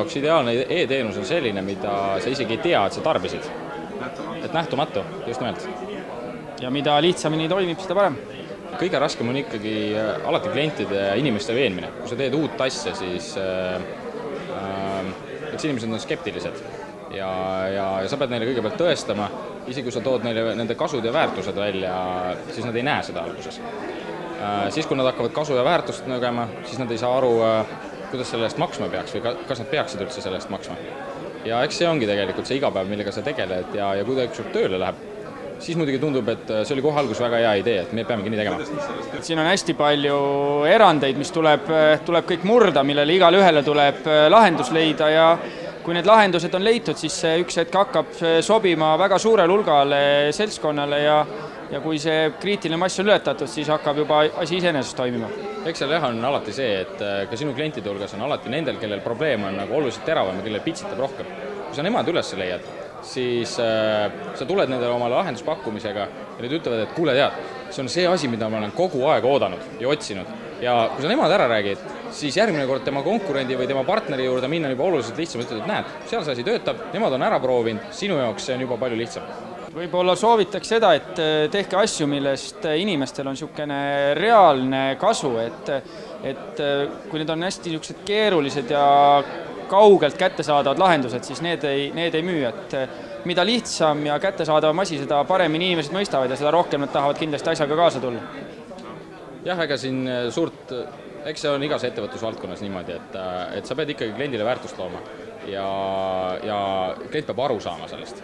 jaoks ideaalne e-teenus on selline, mida sa isegi ei tea, et sa tarbisid. Et nähtumatu, just nimelt. Ja mida lihtsamini toimib, seda parem. Kõige raskem on ikkagi alati klientide ja inimeste veenmine. Kui sa teed uut asja, siis eks inimesed on skeptilised ja sa pead neile kõigepealt tõestama, isegi kui sa tood neile nende kasud ja väärtused välja, siis nad ei näe seda alguses. Siis kui nad hakkavad kasu ja väärtust nägema, siis nad ei saa aru, kuidas selle eest maksma peaks või kas nad peaksid üldse selle eest maksma. Ja eks see ongi tegelikult see igapäev, millega sa tegeled ja kui ta ükskord tööle läheb, siis muidugi tundub, et see oli kohe algus väga hea idee, et me peamegi nii tegema. Siin on hästi palju erandeid, mis tuleb kõik murda, millele igale ühele tuleb lahendus leida ja kui need lahendused on leitud, siis see üks hetk hakkab sobima väga suurel hulgale seltskonnale ja kui see kriitiline mass on ületatud, siis hakkab juba asi iseenesest toimima. Eks seal on alati see, et ka sinu klientide hulgas on alati nendel, kellel probleem on nagu oluliselt teravam ja kellel pitsitab rohkem. Kui sa nemad üles leiad, siis sa tuled nendele oma lahenduspakkumisega ja need ütlevad, et kuule tead, see on see asi, mida ma olen kogu aeg oodanud ja otsinud. Ja kui sa nemad ära räägid, siis järgmine kord tema konkurendi või tema partneri juurde minna juba oluliselt lihtsam, ütled, et näed, seal see asi töötab, nemad on ära proovinud, sinu jaoks see on juba palju lihtsam. Võib-olla soovitaks seda, et tehke asju, millest inimestel on niisugune reaalne kasu, et kui need on hästi niisugused keerulised ja kaugelt kättesaadavad lahendused, siis need ei müü, et mida lihtsam ja kättesaadavam asi, seda paremini inimesed mõistavad ja seda rohkem nad tahavad kindlasti asjaga kaasa tulla. Jah, ega siin eks see on igas ettevõtlusvaldkonnas niimoodi, et sa pead ikkagi kliendile väärtust looma ja klient peab aru saama sellest.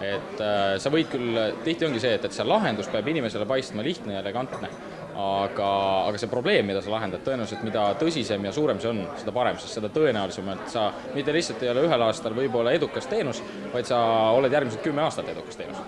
Et sa võid küll, tihti ongi see, et see lahendus peab inimesele paistma lihtne ja elegantne, aga see probleem, mida sa lahendad, tõenäoliselt mida tõsisem ja suurem see on, seda parem, sest seda tõenäolisem, et sa mitte lihtsalt ei ole ühel aastal võib-olla edukas teenus, vaid sa oled järgmised 10 aastat edukas teenus.